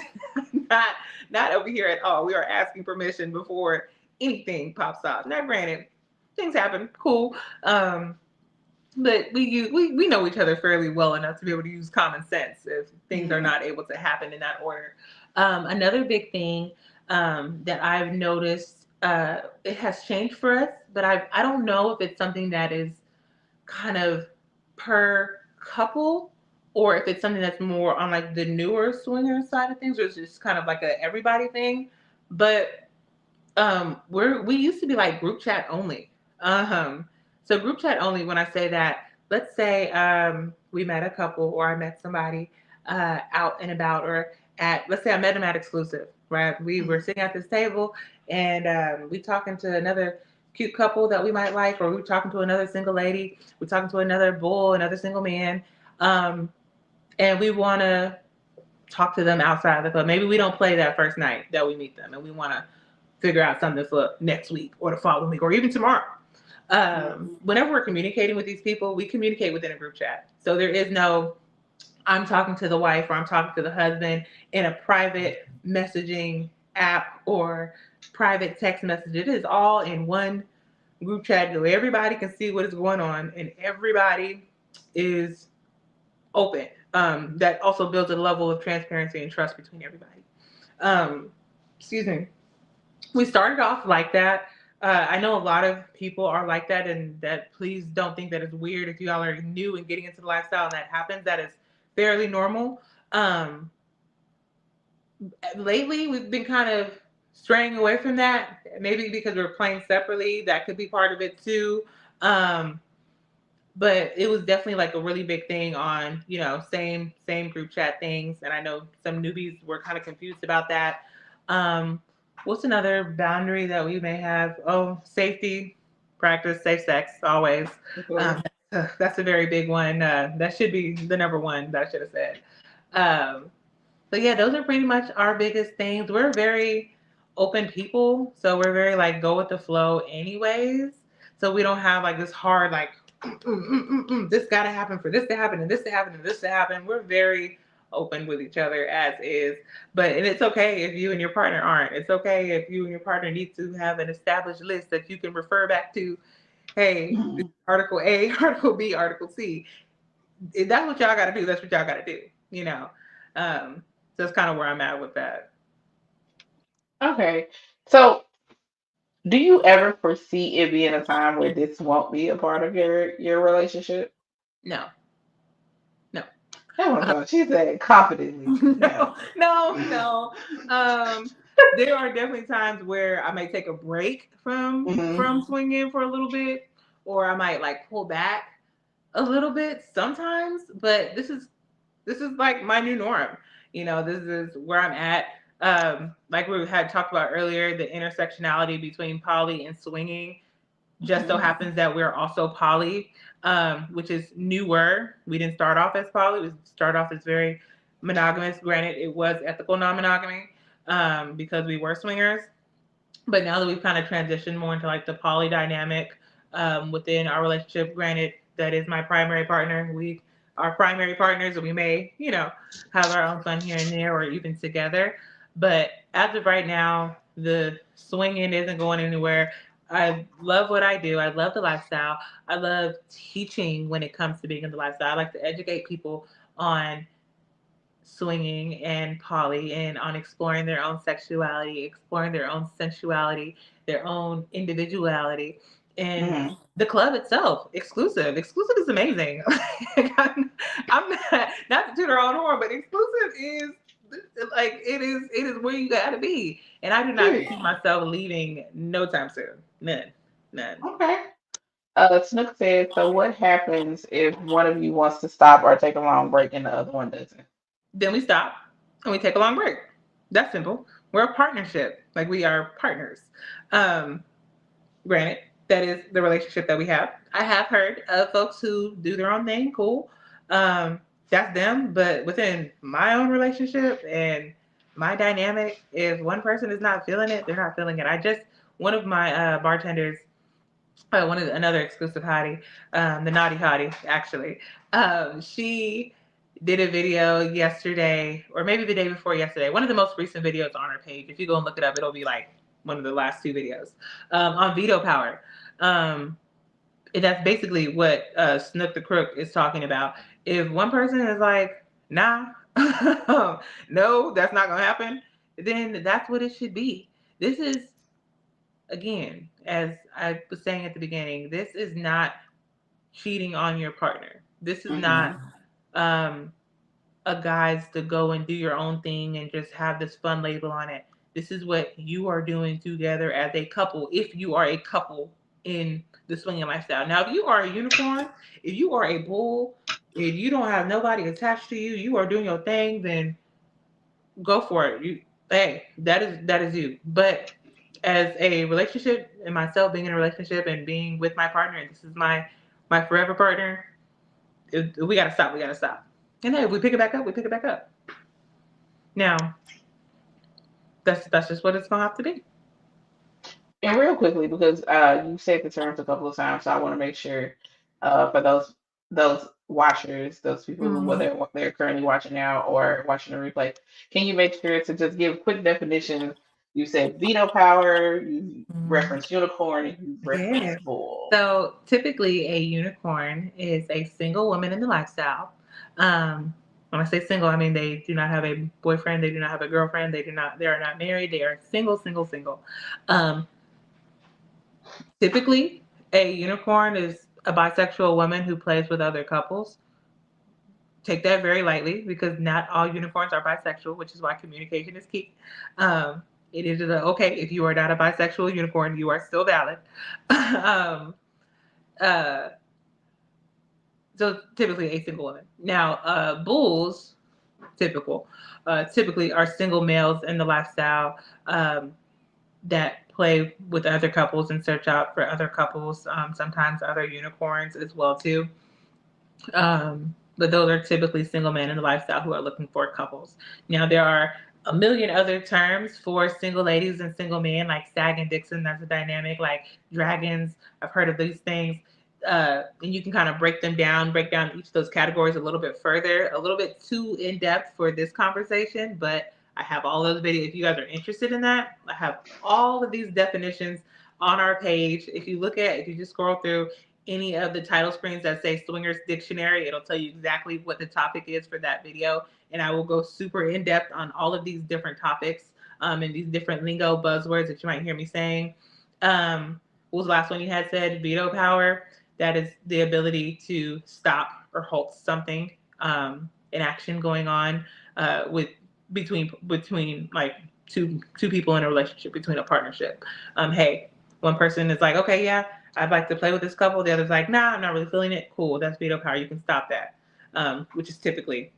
not, not over here at all. We are asking permission before anything pops off. Now, granted, things happen. Cool. Um, but we know each other fairly well enough to be able to use common sense if things are Hmm. not able to happen in that order. Another big thing that I've noticed it has changed for us, but I don't know if it's something that is kind of per couple or if it's something that's more on like the newer swinger side of things or it's just kind of like a everybody thing. But we used to be like group chat only. So group chat only. When I say that, let's say we met a couple or I met somebody out and about or at let's say I met them at exclusive, right? We were sitting at this table and we talking to another cute couple that we might like, or we talking to another single lady, we talking to another bull, another single man, um, and we want to talk to them outside of the club. Maybe we don't play that first night that we meet them, and we want to figure out something for next week or the following week or even tomorrow. Hmm. Whenever we're communicating with these people, we communicate within a group chat. So there is no I'm talking to the wife or I'm talking to the husband in a private messaging app or private text message. It is all in one group chat so everybody can see what is going on and everybody is open. That also builds a level of transparency and trust between everybody. Um, excuse me. We started off like that. I know a lot of people are like that, and that please don't think that it's weird if you all are new and getting into the lifestyle and that happens. That is fairly normal. Um, Lately, we've been kind of straying away from that. Maybe because we're playing separately, that could be part of it too. Um, but it was definitely like a really big thing on same group chat things, and I know some newbies were kind of confused about that. um what's another boundary that we may have? Oh, safety, practice safe sex always. Of um course. that's a very big one. That should be the number one that I should have said. um but yeah, those are pretty much our biggest things. We're very open people, so we're very like go with the flow anyways. So we don't have like this hard like this got to happen for this to happen and this to happen and this to happen. We're very open with each other as is, but and it's okay if you and your partner aren't. It's okay if you and your partner need to have an established list that you can refer back to. Hey, this is Article A, Article B, Article C. If that's what y'all got to do, that's what y'all got to do. You know, so that's kind of where I'm at with that. Okay. So, do you ever foresee it being a time where this won't be a part of your relationship? No, no. That's what I'm talking. She said confidently, no. No, no, no. Um, there are definitely times where I might take a break Hmm. from swinging for a little bit, or I might like pull back a little bit sometimes. But this is like my new norm. You know, this is where I'm at. Like we had talked about earlier, the intersectionality between poly and swinging just so Hmm. happens that we're also poly, which is newer. We didn't start off as poly. We started off as very monogamous. Granted, it was ethical non-monogamy because we were swingers. But now that we've kind of transitioned more into like the poly dynamic within our relationship, granted, that is my primary partner. We are primary partners, and we may, you know, have our own fun here and there, or even together. But as of right now, the swinging isn't going anywhere. I love what I do. I love the lifestyle. I love teaching when it comes to being in the lifestyle. I like to educate people on swinging and poly and on exploring their own sexuality, exploring their own sensuality, their own individuality. And Hmm. the club itself, exclusive. Exclusive is amazing. I'm not to toot our own horn, but exclusive is like it is where you gotta be. And I do not Period. see myself leaving no time soon. None. None. Okay. Snook said, so what happens if one of you wants to stop or take a long break and the other one doesn't? Then we stop and we take a long break. That's simple. We're a partnership. Like we are partners. Um, Granted, that is the relationship that we have. I have heard of folks who do their own thing, cool. That's them. But within my own relationship and my dynamic, if one person is not feeling it, they're not feeling it. I just one of my bartenders, one of another exclusive hottie, the naughty hottie, actually. She did a video yesterday, or maybe the day before yesterday. One of the most recent videos on her page. If you go and look it up, it'll be like one of the last two videos on veto power. Um, and that's basically what Snook the Crook is talking about. If one person is like, nah, no, that's not gonna happen, then that's what it should be. This is again, as I was saying at the beginning, this is not cheating on your partner. This is not Hmm. um, a guise to go and do your own thing and just have this fun label on it. This is what you are doing together as a couple, if you are a couple in the swinging lifestyle. Now, if you are a unicorn, if you are a bull, if you don't have nobody attached to you, you are doing your thing, then go for it. You, hey, that is you. But as a relationship and myself being in a relationship and being with my partner, and this is my forever partner, we gotta stop. We gotta stop. And then if we pick it back up, we pick it back up. Now that's just what it's gonna have to be. And real quickly, because you said the terms a couple of times, so I want to make sure for those watchers, those people who Mm, whether they're currently watching now or watching the replay, can you make sure to just give quick definitions? You said veto power, you mm. reference unicorn, and you reference Yeah. bull. So typically, a unicorn is a single woman in the lifestyle. When I say single, I mean they do not have a boyfriend, they do not have a girlfriend, they are not married, they are single, single, single. Um, Typically, a unicorn is a bisexual woman who plays with other couples. Take that very lightly because not all unicorns are bisexual, which is why communication is key. It is okay if you are not a bisexual unicorn, you are still valid. um, uh, so typically a single woman. Now, bulls, typically are single males in the lifestyle that play with other couples and search out for other couples. Sometimes other unicorns as well too. But those are typically single men in the lifestyle who are looking for couples. Now there are a million other terms for single ladies and single men, like Stag and Dixon. That's a dynamic. Like dragons, I've heard of these things. And you can kind of break down each of those categories a little bit further, a little bit too in depth for this conversation. But I have all those videos. If you guys are interested in that, I have all of these definitions on our page. If you just scroll through any of the title screens that say Swingers Dictionary, it'll tell you exactly what the topic is for that video, and I will go super in depth on all of these different topics, and these different lingo buzzwords that you might hear me saying. What was the last one you had said? Veto power. That is the ability to stop or halt something, an action going on, with between like two people in a relationship, between a partnership. Hey, one person is like, okay, yeah, I'd like to play with this couple. The other's like, nah, I'm not really feeling it. Cool, that's veto power. You can stop that, which is typically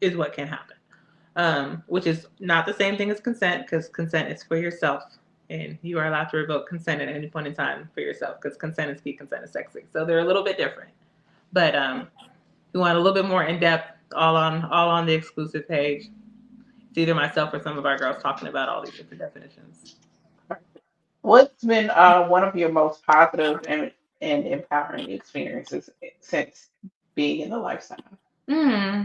is what can happen. Which is not the same thing as consent, because consent is for yourself, and you are allowed to revoke consent at any point in time for yourself, because consent is key, consent is sexy. So they're a little bit different. But if you want a little bit more in depth, all on the exclusive page. It's either myself or some of our girls talking about all these different definitions. What's been one of your most positive and empowering experiences since being in the lifestyle? Hmm.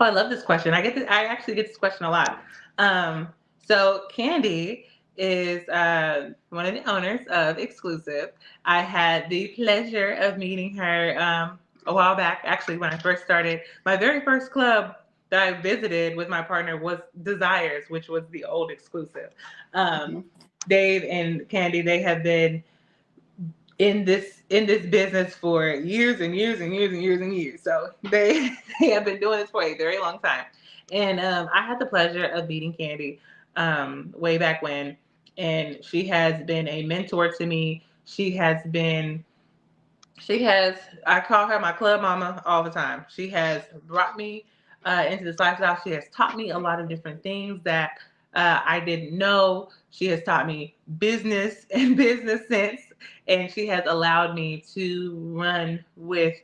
Oh, I love this question. I actually get this question a lot. Um, so Candy is one of the owners of Exclusive. I had the pleasure of meeting her a while back. Actually, when I first started, my very first club that I visited with my partner was Desires, which was the old Exclusive. Um, Mhm. Dave and Candy, they have been in this business for years and years and years and years and years. So they they have been doing this for a very long time. And I had the pleasure of meeting Candy way back when, and she has been a mentor to me. She has, I call her my club mama all the time. She has brought me into this lifestyle. She has taught me a lot of different things that I didn't know. She has taught me business and business sense, and she has allowed me to run with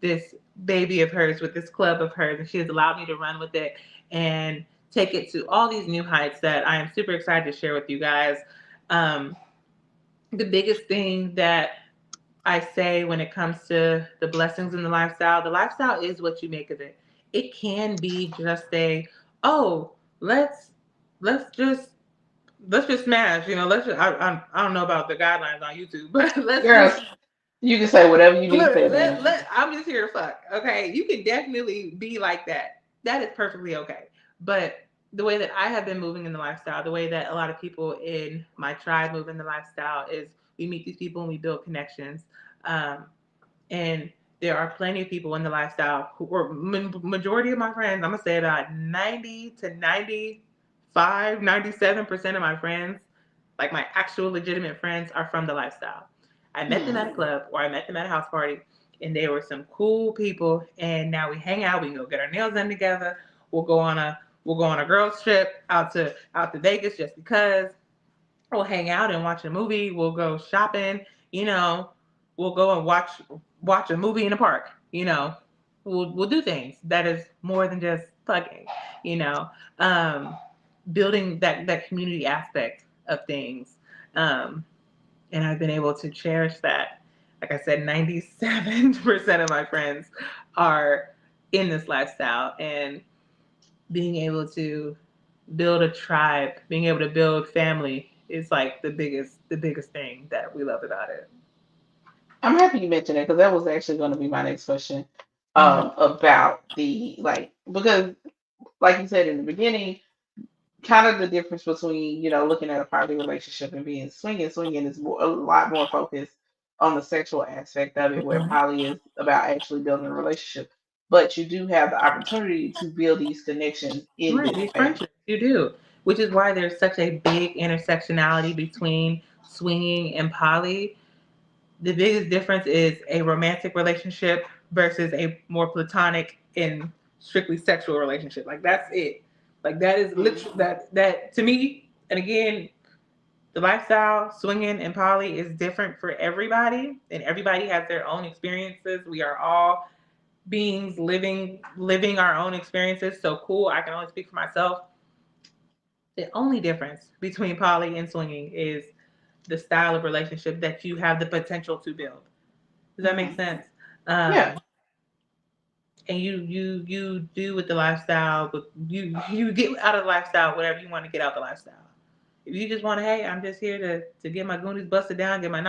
this baby of hers, with this club of hers, and she has allowed me to run with it and take it to all these new heights that I am super excited to share with you guys. Um, the biggest thing that I say when it comes to the blessings in the lifestyle is what you make of it. It can be just oh, let's let's just let's just smash, let's just, I don't know about the guidelines on YouTube, but let's just Girls, you can say whatever you need to look, say, man. I'm just here to fuck. Okay. You can definitely be like that. That is perfectly okay. But the way that I have been moving in the lifestyle, the way that a lot of people in my tribe move in the lifestyle is we meet these people and we build connections. Um, and there are plenty of people in the lifestyle who, or majority of my friends, I'm gonna say about 90 to 95, 97% of my friends, like my actual legitimate friends, are from the lifestyle. I met them Hmm. at a club or I met them at a house party, and they were some cool people. And now we hang out. We can go get our nails done together. We'll go on a girls trip out to Vegas just because. We'll hang out and watch a movie. We'll go shopping. You know, we'll go and watch a movie in the park. We'll do things that is more than just fucking. You know, um, building that community aspect of things. Um, and I've been able to cherish that. Like I said, 97% of my friends are in this lifestyle, and being able to build a tribe, being able to build family is like the biggest thing that we love about it. I'm happy you mentioned it because that was actually going to be my next question Mhm. about the like because like you said in the beginning, kind of the difference between looking at a poly relationship and being swinging. Swinging is a lot more focused on the sexual aspect of it, where poly is about actually building a relationship. But you do have the opportunity to build these connections in Right, this these space. friendships, you do, which is why there's such a big intersectionality between swinging and poly. The biggest difference is a romantic relationship versus a more platonic and strictly sexual relationship. Like that's it. Like that is Mm. literally that to me. And again, the lifestyle, swinging, and poly is different for everybody, and everybody has their own experiences. We are all beings living our own experiences. So cool. I can only speak for myself. The only difference between poly and swinging is the style of relationship that you have the potential to build. Does that make Hmm. sense? Yeah. Um, and you do with the lifestyle, but you get out of the lifestyle whatever you want to get out the lifestyle. If you just want to, hey, I'm just here to get my goonies busted down, get my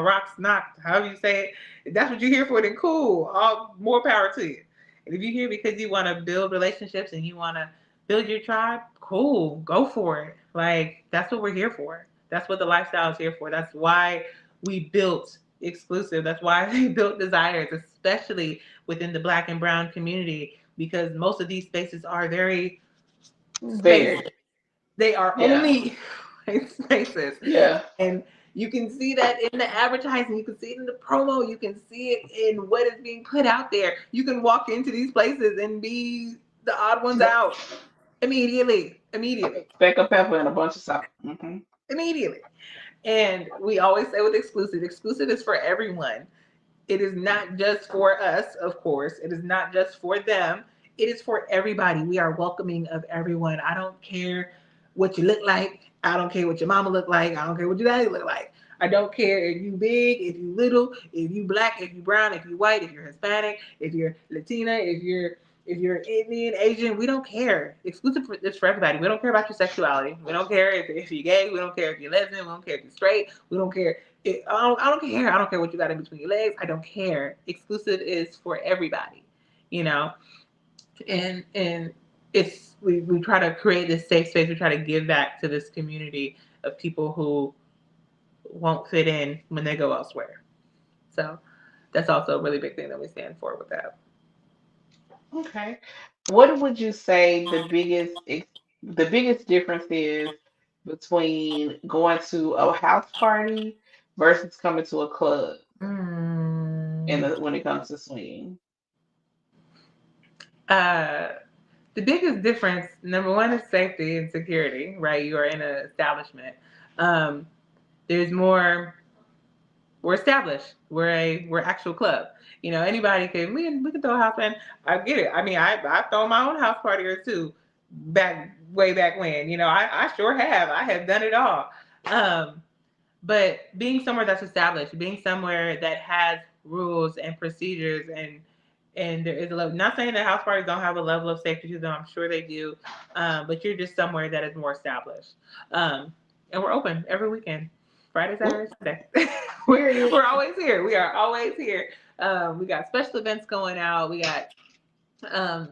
rocks knocked, however you say it. If that's what you're here for, then cool. All more power to you. And if you're here because you want to build relationships and you want to build your tribe, cool, go for it. Like that's what we're here for. That's what the lifestyle is here for. That's why we built exclusive. That's why we built desires, especially within the Black and Brown community, because most of these spaces are very spaces. Very. They are Yeah. only spaces. Yeah. And you can see that in the advertising, you can see it in the promo, you can see it in what is being put out there. You can walk into these places and be the odd ones Yep. out immediately, immediately, Speck of pepper and a bunch of salt. Hmm. immediately. And we always say with exclusive, exclusive is for everyone. It is not just for us, of course. It is not just for them. It is for everybody. We are welcoming of everyone. I don't care what you look like. I don't care what your mama look like. I don't care what your daddy look like. I don't care if you big, if you little, if you black, if you brown, if you white, if you're Hispanic, if you're Latina, if you're Indian, Asian, we don't care. Exclusive is for everybody. We don't care about your sexuality. We don't care if you're gay. We don't care if you're lesbian. We don't care if you're straight. We don't care I don't care. I don't care what you got in between your legs. I don't care. Exclusive is for everybody, you know. And it's we try to create this safe space. We try to give back to this community of people who won't fit in when they go elsewhere. So that's also a really big thing that we stand for with that. Okay. What would you say the biggest difference is between going to a house party versus coming to a club Mm. when it comes to swinging? Uh, the biggest difference, number one, is safety and security. Right, you are in an establishment. Um, there's more. We're established. We're actual club. You know, anybody can we can throw a house in. I get it. I mean, I've thrown my own house party or two back way back when. You know, I sure have. I have done it all. Um, but being somewhere that's established, being somewhere that has rules and procedures and there is a level. Not saying that house parties don't have a level of safety to them. I'm sure they do. But you're just somewhere that is more established. And we're open every weekend, Friday, Mm, Saturday, Sunday. we're, period. we're always here. We are always here. We got special events going out. We got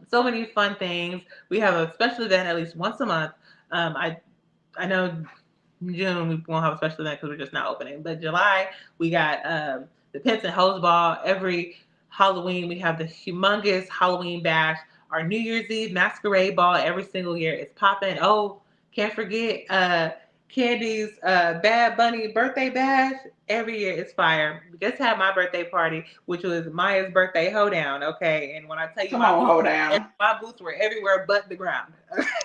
so many fun things. We have a special event at least once a month. I know June we won't have a special event because we're just not opening. But July we got the Pence and Hose Ball. Every Halloween we have the humongous Halloween bash. Our New Year's Eve masquerade ball every single year. It's popping. Oh, can't forget Candy's Bad Bunny birthday bash. Every year it's fire. We just had my birthday party, which was Maya's birthday hoedown. Okay, and when I tell you Come on, hold down. my boots were everywhere but the ground.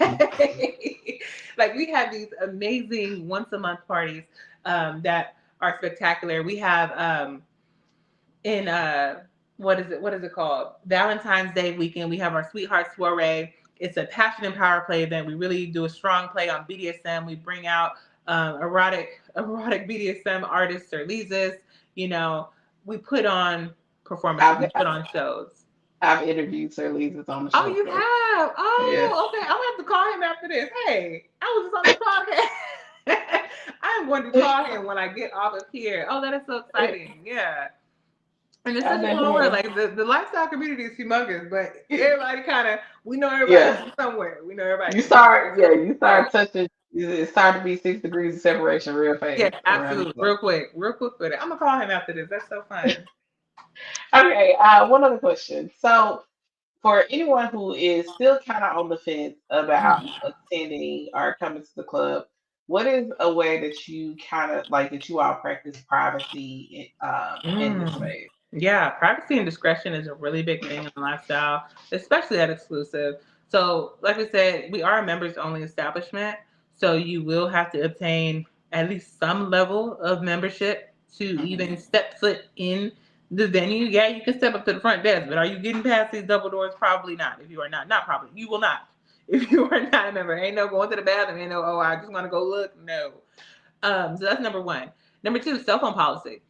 Okay? Like we have these amazing once a month parties that are spectacular. We have in what is it called? Valentine's Day weekend. We have our Sweetheart Soiree. It's a passion and power play event. We really do a strong play on BDSM. We bring out erotic BDSM artists or leases. You know, we put on performances. We I've put on shows. I've interviewed Sir Lee's on the Oh, show you before. have? Yes. Oh, okay. I'm gonna have to call him after this. Hey, I was just on this podcast. I'm going to call him when I get off of here. Oh, that is so exciting. Yeah. And it's I such a never small had world. a Like the lifestyle community is humongous, but everybody kind of we know everybody yeah. from somewhere. We know everybody You from somewhere. start yeah, you start touching it started to be 6 degrees of separation real Yeah, fast around absolutely. the Real quick with it. I'm gonna call him after this. That's so fun. Okay, one other question. So for anyone who is still kind of on the fence about attending or coming to the club, what is a way that you kind of like that you all practice privacy in this Mm. space? Yeah, privacy and discretion is a really big thing in the lifestyle, especially at exclusive. So, like I said, we are a members only establishment. So, you will have to obtain at least some level of membership to Hmm. even step foot in the venue. Yeah, you can step up to the front desk, but are you getting past these double doors? Probably not. If you are not, not probably, you will not. if you are not a member. Ain't no going to the bathroom. Ain't no, oh, I just want to go look. No. So that's number one. Number two, cell phone policy.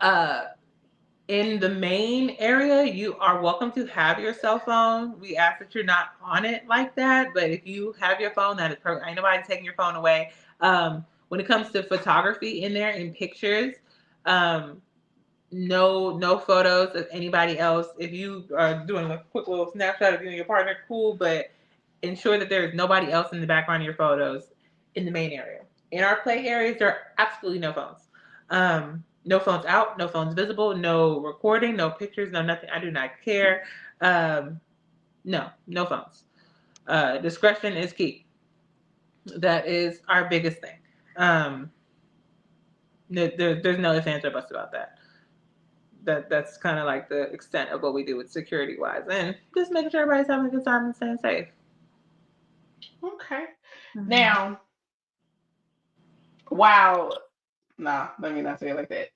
Uh, in the main area, you are welcome to have your cell phone. We ask that you're not on it like that, but if you have your phone, that is perfect. Ain't nobody taking your phone away. When it comes to photography in there and pictures, um, no photos of anybody else. If you are doing a quick little snapshot of you and your partner, cool, but ensure that there is nobody else in the background of your photos in the main area. In our play areas, there are absolutely no phones. No phones out, no phones visible, no recording, no pictures, no nothing. I do not care. No phones. Discretion is key. That is our biggest thing. Um, there's no ifs, ands, or buts about that. That's kind of like the extent of what we do with security wise, and just making sure everybody's having a good time and staying safe. Okay. Mhm. Now, wow. Nah, let me not say it like that.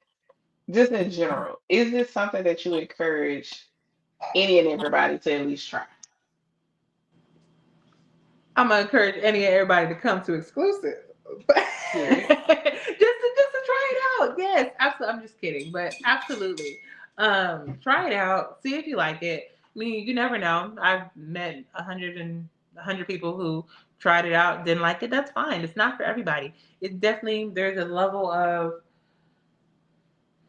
Just in general, is this something that you encourage any and everybody to at least try? I'm gonna encourage any and everybody to come to exclusive. Period. Just to try it out. Yes, absolutely. I'm just kidding, but absolutely. Try it out. See if you like it. I mean, you never know. I've met 100 people who tried it out, didn't like it. That's fine. It's not for everybody. It's definitely there's a level of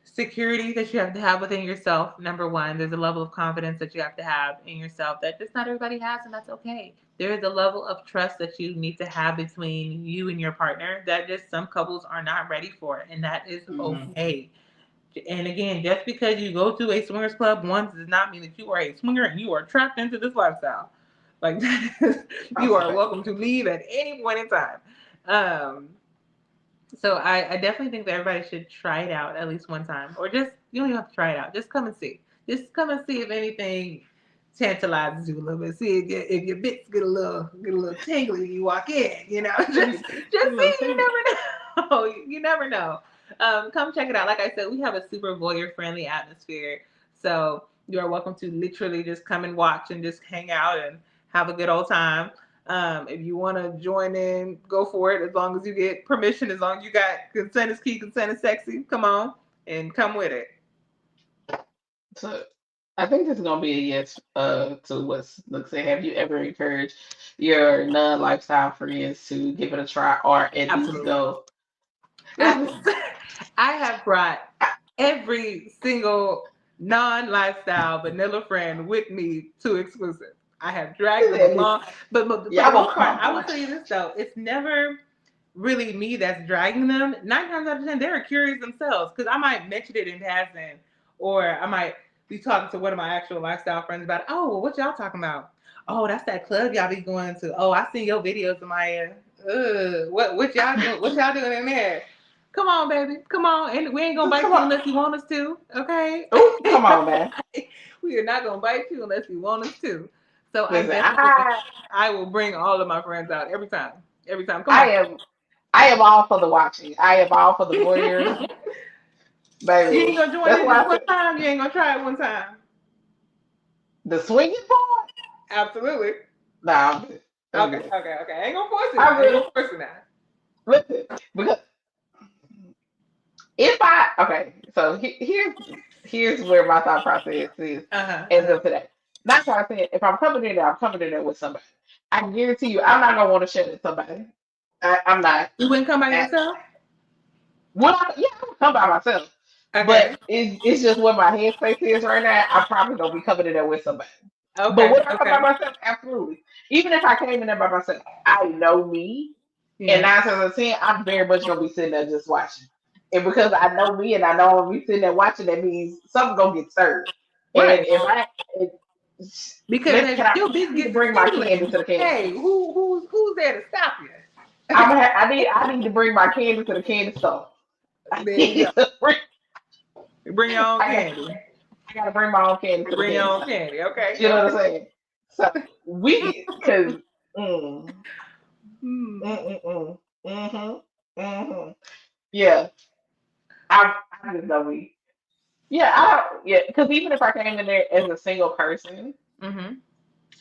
security that you have to have within yourself. Number one, there's a level of confidence that you have to have in yourself that just not everybody has, and that's okay. There is a level of trust that you need to have between you and your partner that just some couples are not ready for, and that is Hmm. okay. And again, just because you go to a swingers club once does not mean that you are a swinger and you are trapped into this lifestyle. Like I'm you are sorry. welcome to leave at any point in time. Um, so I definitely think that everybody should try it out at least one time, or just you don't even have to try it out. Just come and see. Just come and see if anything tantalizes you a little bit. See if your bits get a little tingly when you walk in. You know, just see. You never know. You never know. Come check it out. Like I said, we have a super voyeur friendly atmosphere, so you are welcome to literally just come and watch and just hang out and have a good old time. If you want to join in, go for it. As long as you get permission, as long as you got consent is key, consent is sexy. Come on and come with it. So I think this is gonna be a yes to what's look say. Have you ever encouraged your non-lifestyle friends to give it a try or at least Absolutely. go? Abs- Listen, I have brought I, every single non-lifestyle vanilla friend with me to exclusive. I have dragged them at least along, but for the y'all gonna most part, come I will watch. tell you this though: it's never really me that's dragging them. 9 times out of 10, they're curious themselves because I might mention it in passing, or I might be talking to one of my actual lifestyle friends about, oh, well, what y'all talking about? Oh, that's that club y'all be going to. Oh, I seen your videos, Maya. What y'all doing? What y'all doing in there? Come on, baby. Come on. And we ain't gonna bite Come you on. unless you want us to. Okay. Oh, come on, man. We are not gonna bite you unless you want us to. So I Listen, definitely I will bring all of my friends out every time. Every time. Come I on. am I am all for the watching. I am all for the You voyeurism, ain't baby. gonna join That's in why just I one said time. You ain't gonna try it one time. the swinging part. Absolutely. Nah, I'm good. I'm Okay. good. Okay. Okay. I ain't gonna force it now. I'm I ain't good. gonna force it now. Listen, because if I okay, so here's where my thought process is Uh huh. as of today. That's why I said if I'm coming in there, I'm coming in there with somebody. I guarantee you, I'm not gonna want to share with somebody. I'm not. You wouldn't come by I, yourself. yeah, I would come by myself. But Okay. it's just where my headspace is right now. I'm probably gonna be coming in there with somebody. But Okay. would I come by Okay. myself? Absolutely. Even if I came in there by myself, I know me. And Yeah. 9 times out of 10, I'm very much gonna be sitting there just watching. And because I know me and I know I'm gonna be sitting there watching, that means something's gonna get served. And Right. if I if, Because can if I your please bitch need to gets to bring my candy tingling, to the candy hey, store? who's there to stop you? I need to bring my candy to the candy store. I There you go. need to bring Bring your own I got candy. I gotta bring my own candy to the Bring your candy own store. candy. Okay. You know Okay. what I'm saying? So we get because mm, Hmm. mm, mm, mm, mm-hmm. Yeah, I just know me. Yeah, yeah, because even if I came in there as a single person, Mm-hmm.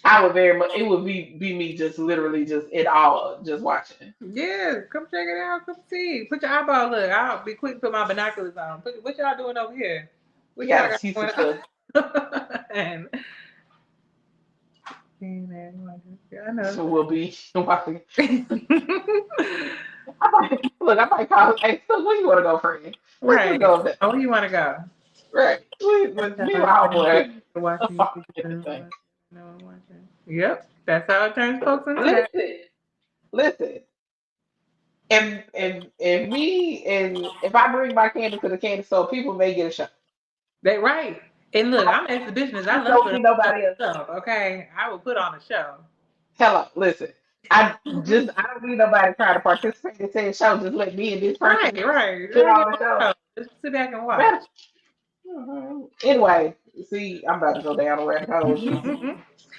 I would very much. It would be me just literally just in awe, just watching. Yeah, come check it out. Come see. Put your eyeball. Look, I'll be quick to put my binoculars on. What y'all doing over here? You What y'all gotta got see some going stuff. on? and yeah, I know. So we'll be watching. I might look. I might call. Hey, so where you want to go, friend? Let's Right. go over there. Oh, you want to go? Right. That's Me and how my it's turns boy. people watching you. Anything. Watching. Yep, that's how it turns folks into that. Listen, listen. If me and if I bring my candy to the candy store, people may get a show. They right. And look, I I'm exhibitionist. I just love don't putting need on nobody else. stuff. Okay, I will put on a show. Hello, listen. I don't need nobody trying to participate in saying show. Just let me and this person Right, right. put Let me on get the on show. the show. Just sit back and watch. Better. Anyway, see, I'm about to go down a rabbit hole, Jesus.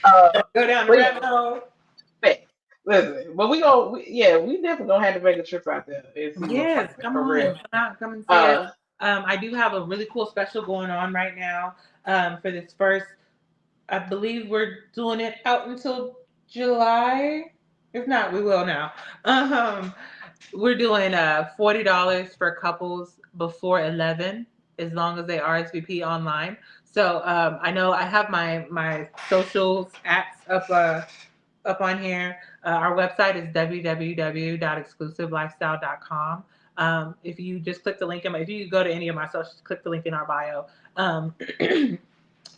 Uh, Go down the but yeah, rabbit hole. facts. Listen, but yeah, we definitely gonna have to make a trip out there and see what's Yes, popping come for on. real. Come and see us. Uh, I do have a really cool special going on right now for this first. I believe we're doing it out until July. If not, we will now. Um, we're doing $40 for couples before 11, as long as they RSVP online. So I know I have my socials apps up on here. Our website is www.exclusivelifestyle.com. If you just click the link if you go to any of my socials, click the link in our bio.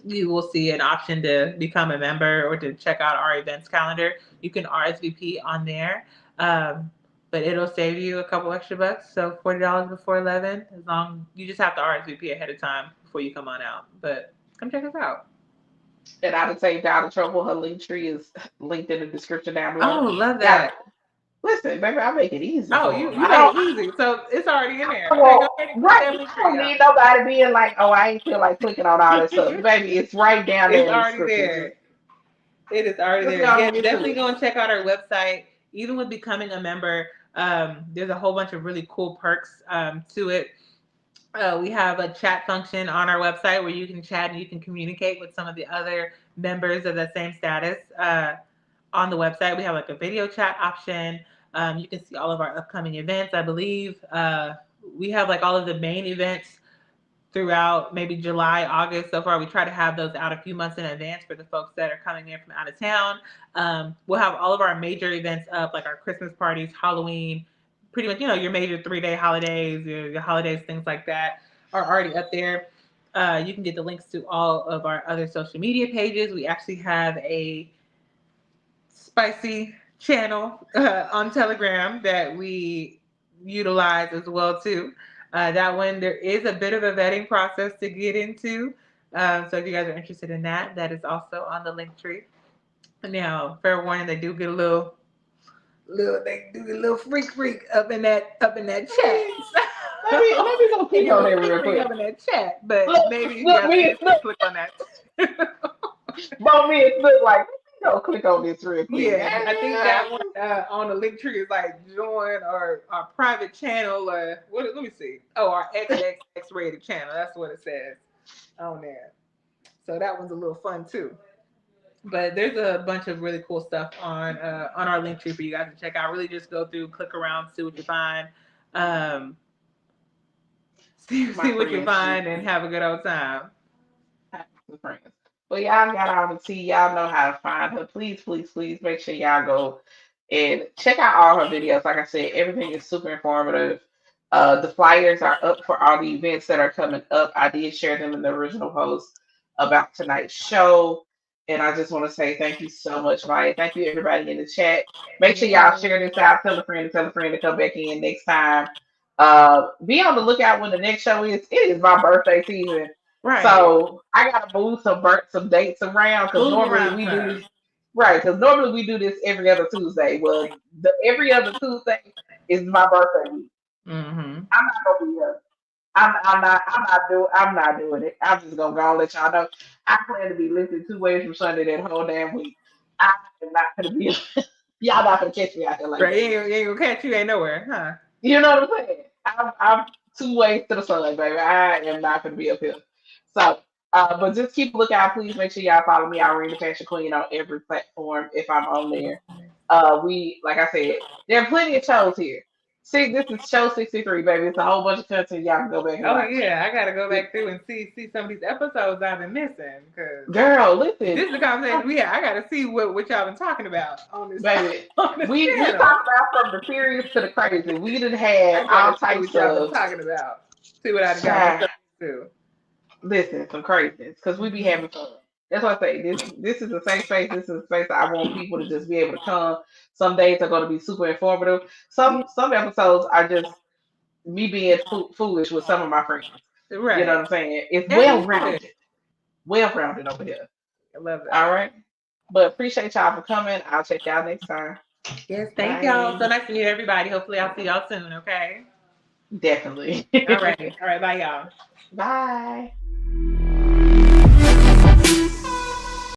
You will see an option to become a member or to check out our events calendar. You can RSVP on there, but it'll save you a couple extra bucks. So $40 before 11, as long you just have to RSVP ahead of time before you come on out. But come check us out. and I would say Donald Trouble, her link tree is linked in the description down below. Oh, love Yeah, that. listen, baby, I make it easy Oh, for you them. you made it easy, so it's already in there. Okay, go Well, ahead and click right. that link I tree don't out. need nobody being like, oh, I ain't feel like clicking on all that stuff. Baby, it's right down It's there in the already description. there. It is already Just there. go Yes, and get to definitely it. go and check out our website. Even with becoming a member, there's a whole bunch of really cool perks to it. We have a chat function on our website where you can chat and you can communicate with some of the other members of the same status. On the website, we have like a video chat option. You can see all of our upcoming events. I believe we have like all of the main events throughout maybe July, August. So far, we try to have those out a few months in advance for the folks that are coming in from out of town. We'll have all of our major events up, like our Christmas parties, Halloween, pretty much, your major 3-day holidays, your holidays, things like that are already up there. You can get the links to all of our other social media pages. We actually have a spicy channel on Telegram that we utilize as well too. That one there is a bit of a vetting process to get into. So if you guys are interested in that, that is also on the link tree. Now, fair warning, they do get a little freak up in that chat. Let me go They click get a on little that real freak quick. up in that chat, but Look, maybe if you look, have a me, chance to look, click on that. both me and look like, let me go click on this real quick. Yeah, I think that one on the link tree is like join our private channel. What? Let me see. Oh, our XXX rated channel. That's what it says on there. So that one's a little fun too. But there's a bunch of really cool stuff on our link tree for you guys to check out. Really, just go through, click around, see what you find, um, My see what you friends, find, and have a good old time. the friends. Well, y'all got all the tea. Y'all know how to find her. Please, please, please make sure y'all go and check out all her videos. Like I said, everything is super informative. The flyers are up for all the events that are coming up. I did share them in the original post about tonight's show. And I just want to say thank you so much, Maya. Thank you, everybody in the chat. Make sure y'all Yeah. share this out. Tell a friend to come back in next time. Be on the lookout when the next show is. It is my birthday season. Right. So I gotta move some dates around because Move normally around we do time. this right. Because normally we do this every other Tuesday. Well, the every other Tuesday is my birthday week. Mm-hmm. I'm not gonna be here. I'm not doing it. I'm just gonna go and let y'all know. I plan to be listening 2 ways from Sunday that whole damn week. I am not gonna be. Y'all not gonna catch me out there like Right. that. You ain't gonna catch you ain't nowhere, huh? You know what I'm saying? I'm 2 ways to the sun, baby. I am not gonna be up here. So. But just keep a lookout. Please make sure y'all follow me, Irene the Fashion Queen, on every platform if I'm on there. We, like I said, there are plenty of shows here. See, this is show 63, baby. It's a whole bunch of content y'all can go back and Oh watch. yeah, I gotta go It- back through and see some of these episodes I've been missing because Girl, this listen, is the conversation we had. I gotta see what y'all been talking about on this baby. on this We channel. talk about from the serious to the crazy. We done had I all gotta see types what y'all been of talking about. See what I done got child. myself into. Listen, some craziness because we be having fun. That's what I say. This is a safe space. This is a space that I want people to just be able to come. Some days are going to be super informative. Yeah, Some episodes are just me being foolish with some of my friends. You know right. what I'm saying? It's As you should. well rounded over here. I love All that. right. But appreciate y'all for coming. I'll check y'all next time. Yes, thank y'all. So Bye. nice to meet everybody. Hopefully I'll see y'all soon, okay? Definitely. All right. All right, bye y'all. Bye.